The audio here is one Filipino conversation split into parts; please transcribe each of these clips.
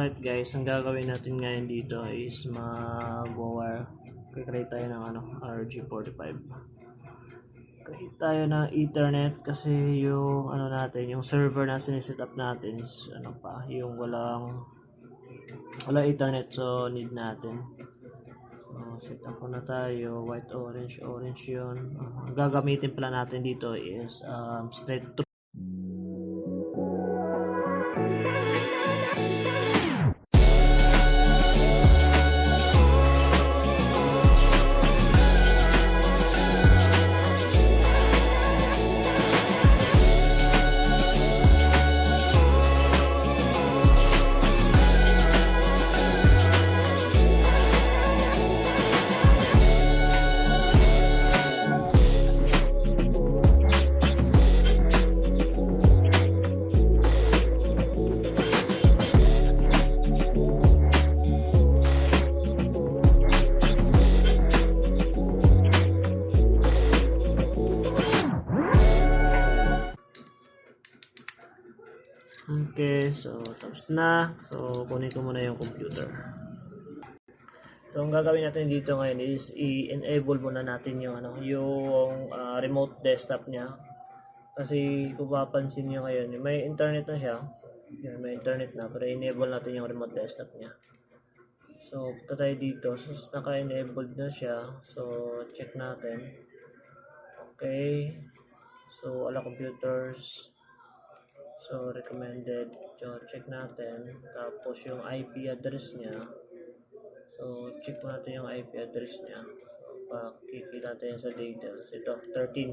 Alright guys, ang gagawin natin ngayon dito is mag-wire. Create tayo ng RG45. Create tayo ng Ethernet kasi yung natin, yung server na siniset up natin is yung walang Ethernet, so need natin. So set up na tayo, white, orange yun. Ang gagamitin pala natin dito is straight through. Okay, so tapos na. So kunin ko muna yung computer. So ang gagawin natin dito ngayon is i-enable muna natin yung remote desktop niya. Kasi kung papansin niyo ngayon, may internet na siya. Yan, may internet na, pero enable natin yung remote desktop niya. So punta tayo dito. So naka-enabled na siya. So check natin. Okay. So all computers. So recommended, so check natin. Tapos yung IP address niya, so check natin yung IP address niya. So pakikita natin sa details. Ito 13.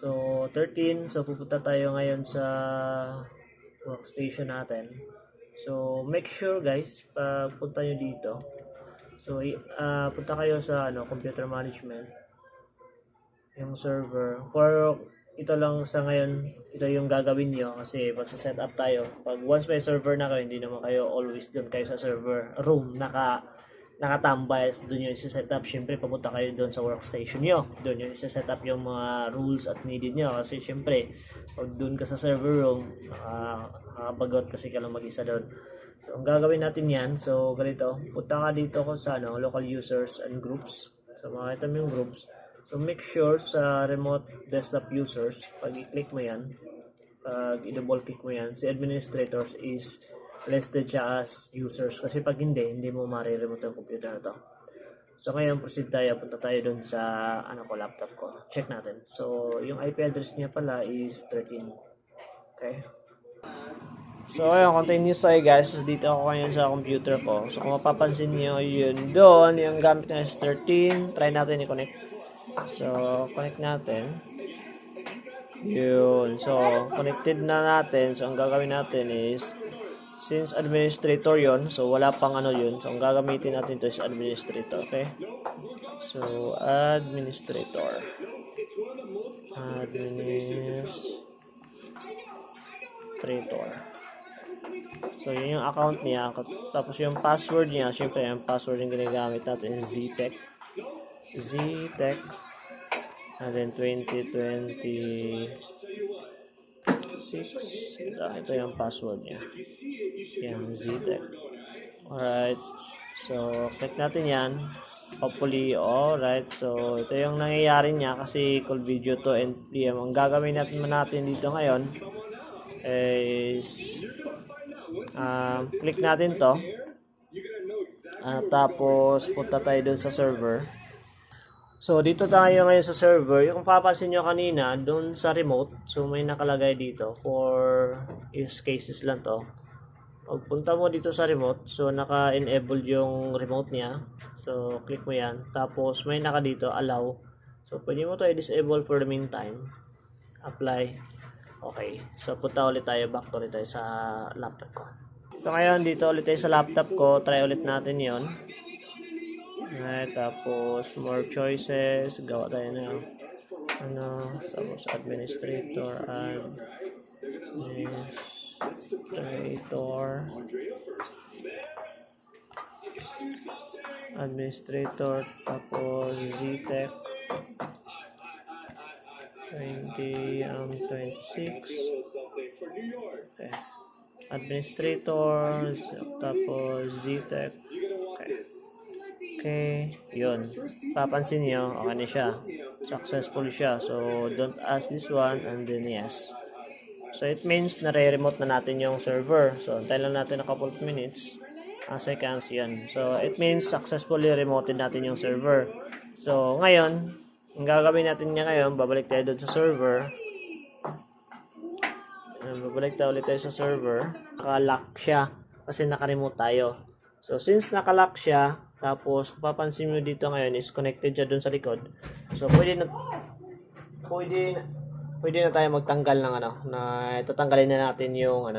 So 13, so pupunta tayo ngayon sa workstation natin. So make sure guys, punta nyo dito. So punta kayo sa computer management, yung server. For ito lang sa ngayon, ito yung gagawin nyo kasi magsa-set up tayo. Pag once may server na kayo, hindi naman kayo always doon kayo sa server room nakatambay. Doon nyo isa-set up. Siyempre papunta kayo doon sa workstation nyo. Doon nyo isa-set up yung mga rules at needed nyo kasi siyempre pag doon ka sa server room, nakakabagot kasi ka lang mag-isa doon. So ang gagawin natin yan, so ganito, punta ka dito ko sa local users and groups. So makita mo yung groups. So make sure sa remote desktop users, pag i-click mo yan, pag i-double click mo yan, si administrators is listed siya as users. Kasi pag hindi mo mariremote yung computer na to. So ngayon proceed tayo, punta tayo dun sa laptop ko. Check natin. So yung IP address niya pala is 13. Okay. So ayun, continuous tayo guys. So, dito ako ngayon sa computer ko. So kung mapapansin niyo, yun doon, yung gamit na is 13. Try natin i-connect. So, connect natin. Yun. So, connected na natin. So, ang gagawin natin is, since administrator yon, so wala pang yun. So, ang gagamitin natin ito is administrator. Okay? So, administrator. So, yun yung account niya. Tapos, yung password niya, syempre, yung password yung ginagamit natin is ZTech. And then 2026. Ito yung password niya. Yan, ZTech. Alright. So, click natin yan. Hopefully, alright. So, ito yung nangyayari niya kasi call video to NPM. Ang gagawin natin dito ngayon is click natin to. Tapos, punta tayo dun sa server. So, dito tayo ngayon sa server. Yung papansin nyo kanina, doon sa remote, so may nakalagay dito for use cases lang to. Pag punta mo dito sa remote, so naka-enable yung remote niya. So, click mo yan. Tapos, may naka dito, allow. So, pwede mo to i-disable for the meantime. Apply. Okay. So, punta ulit tayo, back to ulit tayo sa laptop ko. So, ngayon, dito ulit tayo sa laptop ko. Try ulit natin yon. Alright, tapos more choices, gawa tayo na tapos administrator tapos ZTech 26. Okay. administrator, tapos ZTech. Okay. Okay, yun. Papansin nyo, okay na siya. Successful siya. So, don't ask this one and then yes. So, it means nare-remote na natin yung server. So, antayin lang natin a couple of minutes. Seconds, yan. So, it means successfully remoted natin yung server. So, ngayon, ang gagawin natin niya ngayon, babalik tayo doon sa server. Babalik tayo ulit tayo sa server. Naka-lock siya kasi naka-remote tayo. So, since naka-lock siya, tapos kung papansin mo dito ngayon is connected siya doon sa likod. So, pwede na tayo magtanggal ng na tatanggalin na natin yung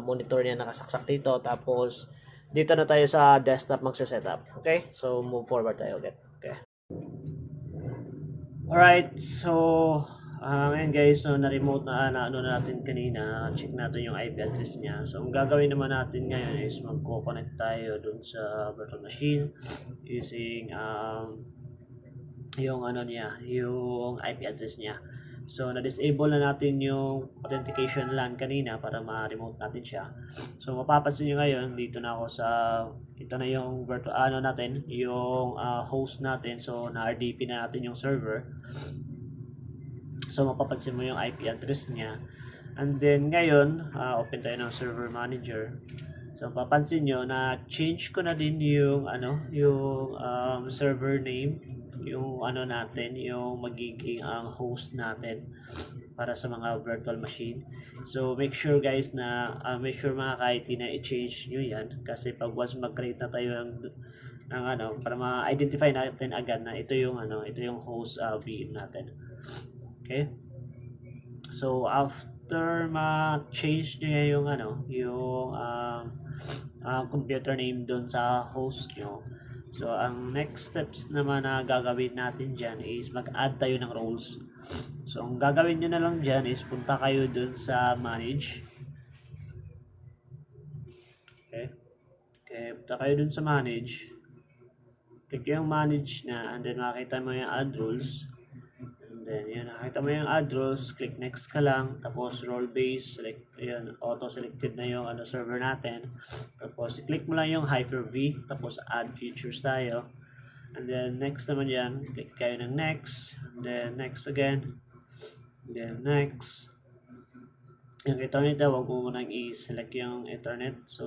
monitor niya nakasaksak dito, tapos dito na tayo sa desktop magse-setup. Okay? So, move forward tayo ulit. Okay. Alright, so ngayon guys, so na-remote na natin kanina, check natin yung IP address niya. So ang gagawin naman natin ngayon is magko-connect tayo dun sa virtual machine using yung yung IP address niya. So na-disable na natin yung authentication LAN kanina para ma-remote natin siya. So mapapansin niyo ngayon, dito na ako ito na yung virtual natin, yung host natin. So na RDP na natin yung server. So mapapansin mo yung IP address niya. And then ngayon, open tayo ng server manager. So papansin nyo na change ko na din yung server name, yung natin, yung magiging ang host natin para sa mga virtual machine. So make sure guys na make sure mga ka-IT na i-change nyo yan, kasi pag once mag-create na tayo ng para ma-identify natin agad na ito yung host VM natin. Okay? So after ma-change niyo yung computer name doon sa host nyo, so ang next steps naman na gagawin natin dyan is mag-add tayo ng roles. So ang gagawin nyo na lang dyan is punta kayo doon sa manage. Okay, punta kayo doon sa manage, click yung manage na, and then makita mo yung add roles. Then, yun, nakita mo yung add roles, click next ka lang, tapos role base, select, yun, auto-selected na yung server natin. Tapos, click mo lang yung Hyper-V, tapos add features tayo. And then, next naman yan, click kayo ng next, and then next again, and then next. Yung Ethernet, huwag mo munang i-select yung Ethernet, so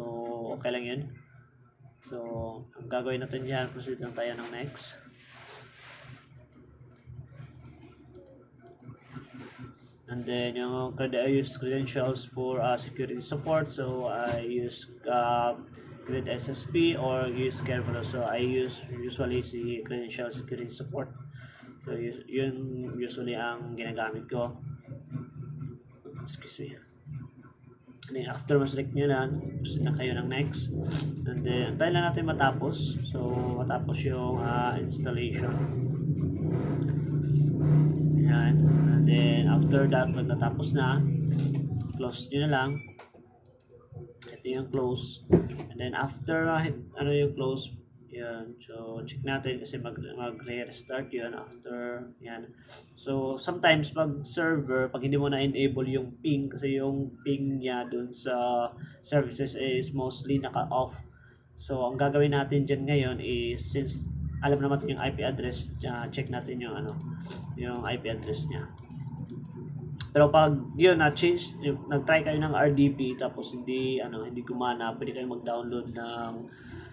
okay lang yun. So, ang gagawin natin dyan, proceed lang tayo ng next. And then I use credentials for security support. So I use Grid SSP or use Kerberos. So I use usually si credential security support. So yun usually ang ginagamit ko. Excuse me. And then after ma-select nyo lang, proceed na kayo ng next. And then antayin lang natin matapos. So matapos yung installation. Yan. And then after that, pag natapos na, close nyo na lang. Ito yung close. And then after yung close, yan. So check natin kasi mag-restart yun after yan. So sometimes pag server, pag hindi mo na enable yung ping, kasi yung ping niya dun sa services is mostly naka-off. So ang gagawin natin dyan ngayon is, since alam naman natin yung IP address, check natin yung IP address niya. Pero pag yun na-change, nag-try kayo ng RDP tapos hindi gumana, pwede kayong mag-download ng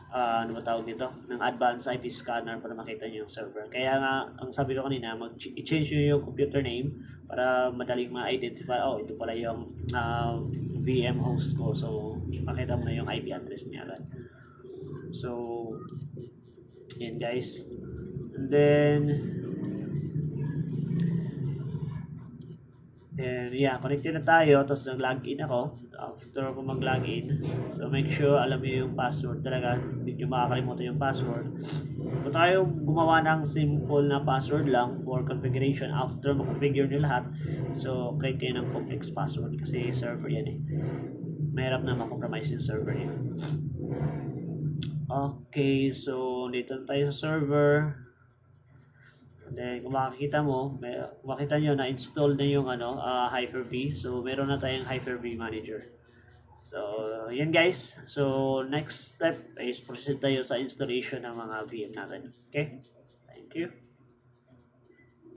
ng advanced IP scanner para makita niyo yung server. Kaya nga, ang sabi ko kanina, i-change niyo yung computer name para madaling ma-identify, ito pala yung VM host ko. So, makita mo na yung IP address niya agad. So, yan guys. And then yeah, connected na tayo. Tapos nag-login ako. After ko mag-login, so make sure alam niyo yung password talaga. Hindi nyo makakalimutan yung password. Kung tayo gumawa ng simple na password lang for configuration, after mag-configure nyo lahat, so create kayo ng complex password kasi server yan mahirap na ma-compromise yung server yan. Okay, so dito tayo sa server. And then kung makikita nyo na install na yung Hyper-V. So meron na tayong Hyper-V manager. So, yan guys. So, next step is proceed tayo sa installation ng mga VM natin. Okay? Thank you.